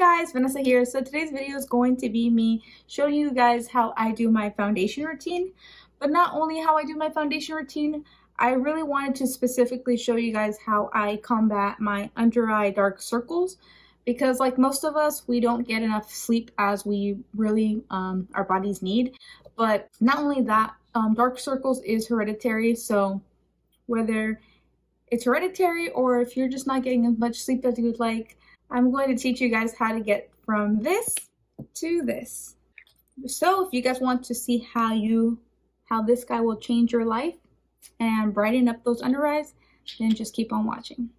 guys, Vanessa here. So today's video is going to be me showing you guys how I do my foundation routine. But not only how I do my foundation routine, I really wanted to specifically show you guys how I combat my under eye dark circles. Because like most of us, we don't get enough sleep as we really, our bodies need. But not only that, dark circles is hereditary. So whether it's hereditary or if you're just not getting as much sleep as you would like, I'm going to teach you guys how to get from this to this. So if you guys want to see how this guy will change your life and brighten up those under eyes, then just keep on watching.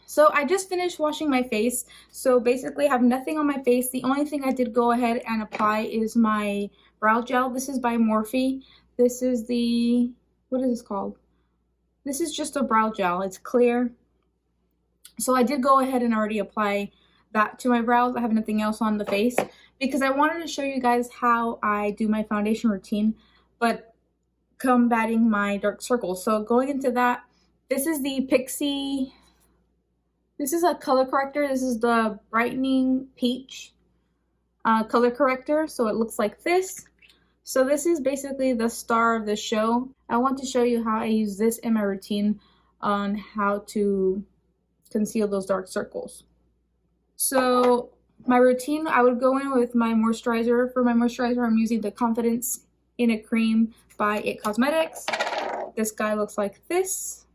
So I just finished washing my face. So basically I have nothing on my face. The only thing I did go ahead and apply is my brow gel. This is by Morphe. This is the, what is this called? This is just a brow gel. It's clear. So I did go ahead and already apply that to my brows. I have nothing else on the face because I wanted to show you guys how I do my foundation routine, but combating my dark circles. So going into that, this is the Pixi. This is a color corrector. This is the Brightening Peach color corrector. So it looks like this. So this is basically the star of the show. I want to show you how I use this in my routine on how to conceal those dark circles. So my routine, I would go in with my moisturizer. For my moisturizer, I'm using the Confidence in a Cream by IT Cosmetics. This guy looks like this.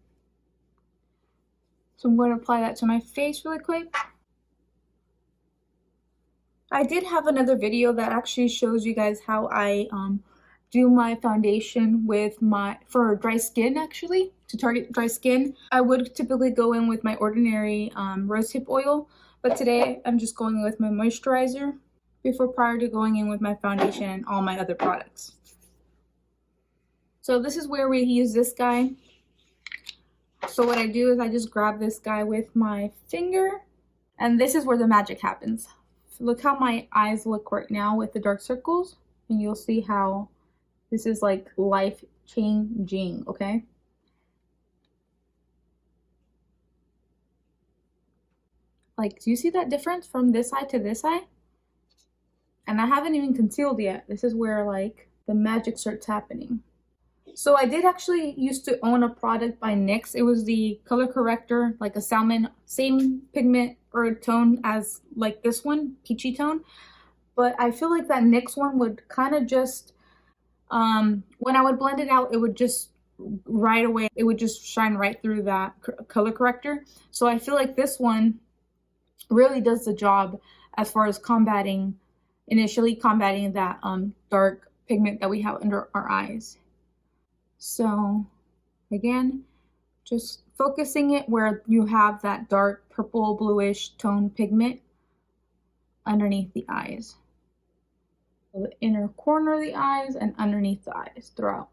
So I'm going to apply that to my face really quick. I did have another video that actually shows you guys how I do my foundation with for dry skin, actually, to target dry skin. I would typically go in with my ordinary rosehip oil, but today I'm just going with my moisturizer prior to going in with my foundation and all my other products. So this is where we use this guy. So what I do is I just grab this guy with my finger, and this is where the magic happens. Look how my eyes look right now with the dark circles, and you'll see how this is like life changing, okay? Like, do you see that difference from this eye to this eye? And I haven't even concealed yet. This is where like the magic starts happening. So I did actually used to own a product by NYX. It was the color corrector, like a salmon, same pigment or tone as like this one, peachy tone. But I feel like that NYX one would kind of just, when I would blend it out, it would just right away, it would just shine right through that color corrector. So I feel like this one really does the job as far as initially combating that dark pigment that we have under our eyes. So again, just focusing it where you have that dark purple bluish tone pigment underneath the eyes. So the inner corner of the eyes and underneath the eyes throughout.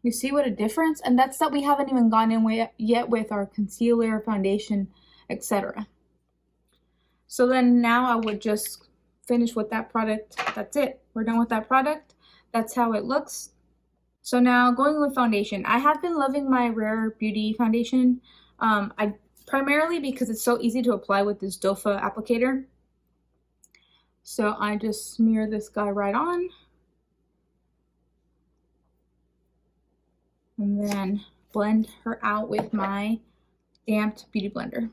You see what a difference? And that's that we haven't even gone in yet with our concealer, foundation, etc. So then now I would just finish with that product. That's it. We're done with that product. That's how it looks. So now going with foundation, I have been loving my Rare Beauty foundation. I primarily because it's so easy to apply with this dofa applicator. So I just smear this guy right on. And then blend her out with my damped beauty blender.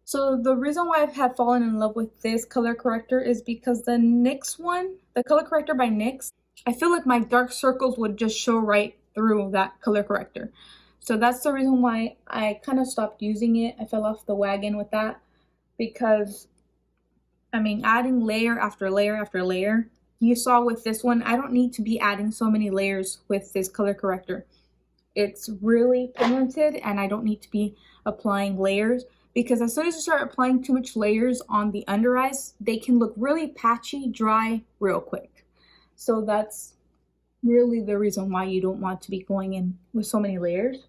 So the reason why I have fallen in love with this color corrector is because the NYX one, the color corrector by NYX, I feel like my dark circles would just show right through that color corrector. So that's the reason why I kind of stopped using it. I fell off the wagon with that because, I mean, adding layer after layer after layer, you saw with this one, I don't need to be adding so many layers with this color corrector. It's really pigmented and I don't need to be applying layers. Because as soon as you start applying too much layers on the under eyes, they can look really patchy, dry, real quick. So that's really the reason why you don't want to be going in with so many layers.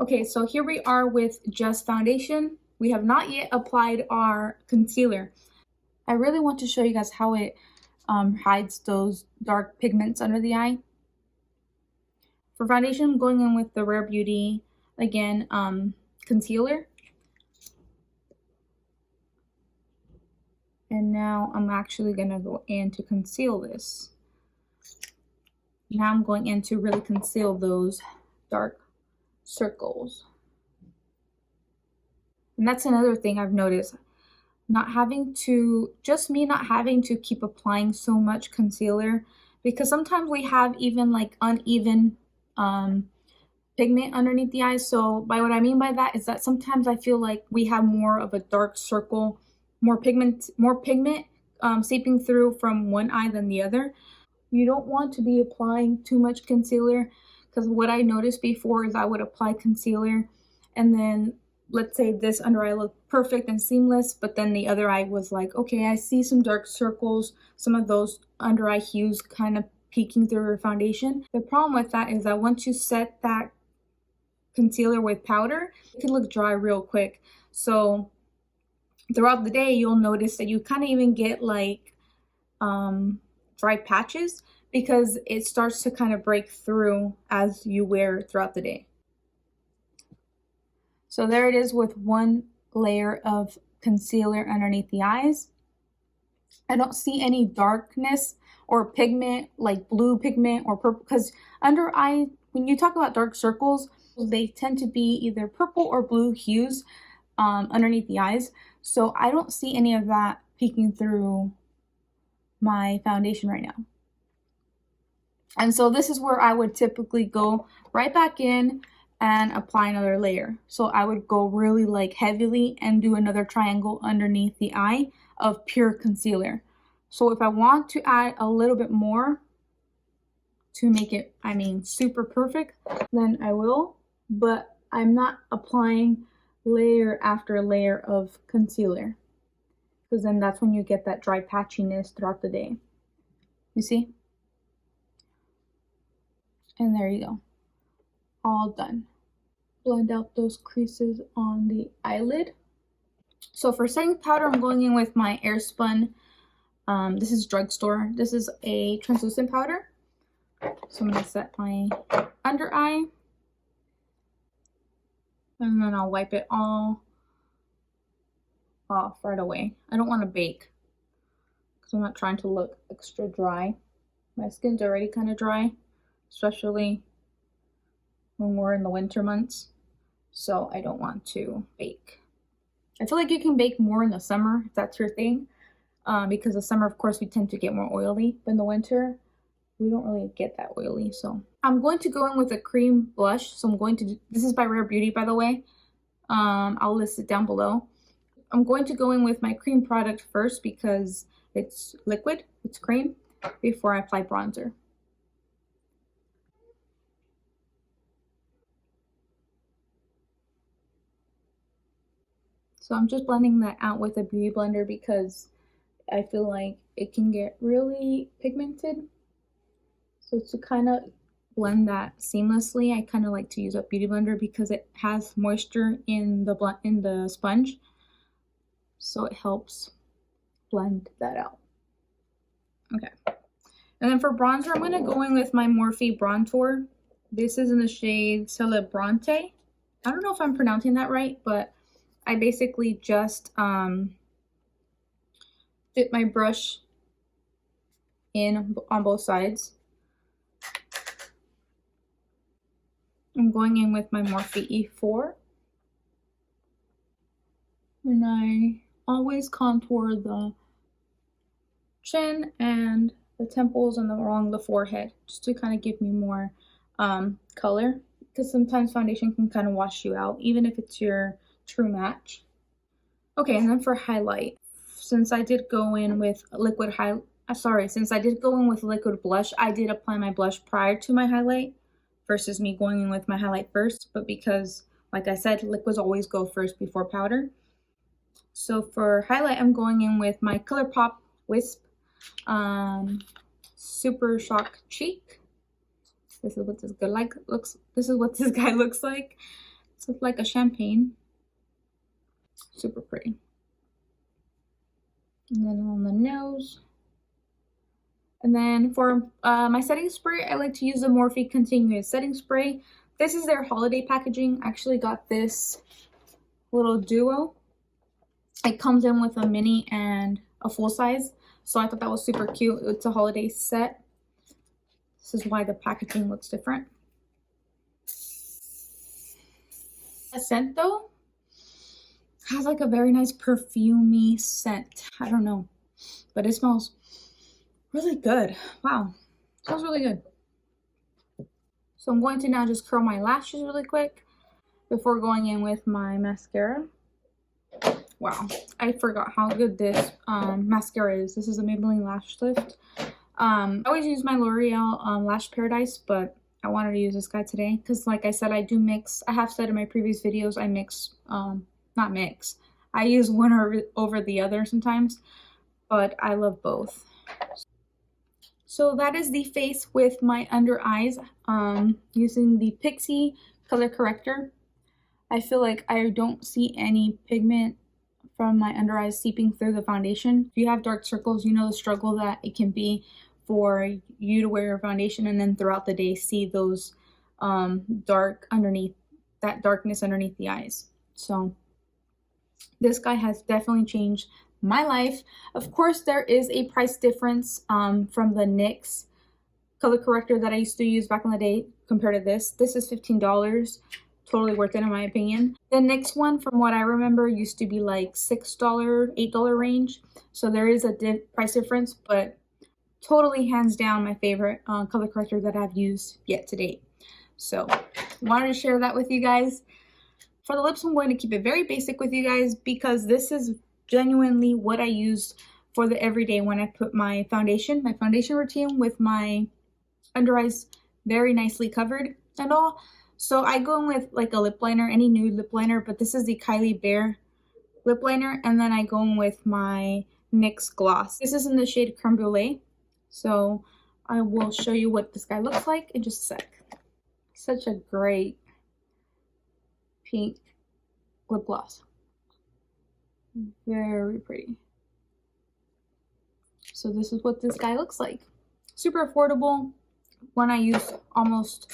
Okay, so here we are with just foundation. We have not yet applied our concealer. I really want to show you guys how it hides those dark pigments under the eye. For foundation, I'm going in with the Rare Beauty, again, concealer. And now I'm actually going to go in to conceal this. Now I'm going in to really conceal those dark circles. And that's another thing I've noticed. Not having to keep applying so much concealer, because sometimes we have even like uneven pigment underneath the eyes. So by what I mean by that is that sometimes I feel like we have more of a dark circle, more pigment seeping through from one eye than the other. You don't want to be applying too much concealer, because what I noticed before is I would apply concealer and then let's say this under eye looked perfect and seamless, but then the other eye was like, okay, I see some dark circles, some of those under eye hues kind of peeking through your foundation. The problem with that is that once you set that concealer with powder, it can look dry real quick. So throughout the day, you'll notice that you kind of even get like dry patches, because it starts to kind of break through as you wear throughout the day. So there it is with one layer of concealer underneath the eyes. I don't see any darkness or pigment like blue pigment or purple, because under eye, when you talk about dark circles, they tend to be either purple or blue hues underneath the eyes. So I don't see any of that peeking through my foundation right now. And so this is where I would typically go right back in and apply another layer. So I would go really like heavily and do another triangle underneath the eye of pure concealer. So if I want to add a little bit more to make it, super perfect, then I will, but I'm not applying layer after layer of concealer, because then that's when you get that dry patchiness throughout the day. You see? And there you go. All done. Blend out those creases on the eyelid. So for setting powder, I'm going in with my Airspun. This is drugstore. This is a translucent powder. So I'm going to set my under eye. And then I'll wipe it all off right away. I don't want to bake, because I'm not trying to look extra dry. My skin's already kind of dry, especially when we're in the winter months. So I don't want to bake. I feel like you can bake more in the summer if that's your thing, because the summer, of course, we tend to get more oily, but in the winter, we don't really get that oily. So I'm going to go in with a cream blush. So I'm going to do, this is by Rare Beauty, by the way. I'll list it down below. I'm going to go in with my cream product first because it's liquid, it's cream, before I apply bronzer. So I'm just blending that out with a beauty blender because I feel like it can get really pigmented. So to kind of blend that seamlessly, I kind of like to use a beauty blender because it has moisture in the sponge. So it helps blend that out. Okay. And then for bronzer, I'm going to go in with my Morphe Bronzer. This is in the shade Celebrante. I don't know if I'm pronouncing that right, but I basically just dip my brush in on both sides. I'm going in with my Morphe E4. And I always contour the chin and the temples and along the forehead, just to kind of give me more color, because sometimes foundation can kind of wash you out, even if it's your true match. Okay, and then for highlight, since I did go in with liquid blush, I did apply my blush prior to my highlight versus me going in with my highlight first, but because, like I said, liquids always go first before powder. So for highlight, I'm going in with my ColourPop Wisp Super Shock Cheek. This is what this guy looks like. It's like a champagne. Super pretty. And then on the nose, And then for my setting spray, I like to use the Morphe Continuous Setting Spray. This is their holiday packaging. I actually got this little duo. It comes in with a mini and a full size, so I thought that was super cute. It's a holiday set. This is why the packaging looks different. The scent though has like a very nice perfumey scent. I don't know, but it smells really good. Wow, it smells really good. So I'm going to now just curl my lashes really quick before going in with my mascara. Wow, I forgot how good this mascara is. This is a Maybelline Lash Lift. I always use my L'Oreal Lash Paradise, but I wanted to use this guy today because, like I said, I do mix. I have said in my previous videos, I mix, not mix. I use one over the other sometimes, but I love both. So that is the face with my under eyes, using the Pixi color corrector. I feel like I don't see any pigment from my under eyes seeping through the foundation. If you have dark circles, you know the struggle that it can be for you to wear your foundation and then throughout the day see those darkness underneath the eyes. So this guy has definitely changed my life. Of course, there is a price difference from the NYX color corrector that I used to use back in the day compared to this. This is $15. Totally worth it in my opinion. The NYX one, from what I remember, used to be like $6, $8 range. So there is a price difference, but totally hands down my favorite color corrector that I've used yet to date. So wanted to share that with you guys. For the lips, I'm going to keep it very basic with you guys because this is genuinely what I use for the everyday when I put my foundation routine with my under eyes very nicely covered and all. So I go in with like a lip liner, any nude lip liner, but this is the Kylie Bare lip liner, and then I go in with my NYX gloss. This is in the shade Creme Brulee. So I will show you what this guy looks like in just a sec. Such a great pink lip gloss. Very pretty. So this is what this guy looks like. Super affordable. One I use almost,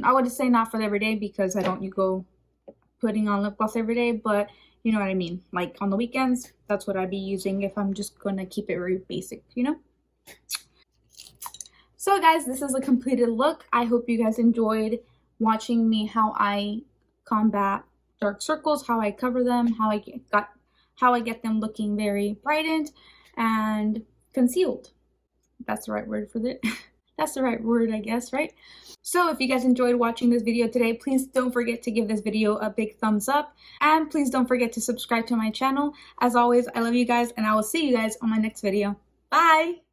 I would say not for every day because I don't go putting on lip gloss every day, but you know what I mean. Like on the weekends, that's what I'd be using if I'm just gonna keep it very basic, you know? So guys, this is a completed look. I hope you guys enjoyed watching me how I combat dark circles, how I cover them, how I get them looking very brightened and concealed. That's the right word for it. That's the right word, I guess, right? So if you guys enjoyed watching this video today, please don't forget to give this video a big thumbs up. And please don't forget to subscribe to my channel. As always, I love you guys and I will see you guys on my next video. Bye!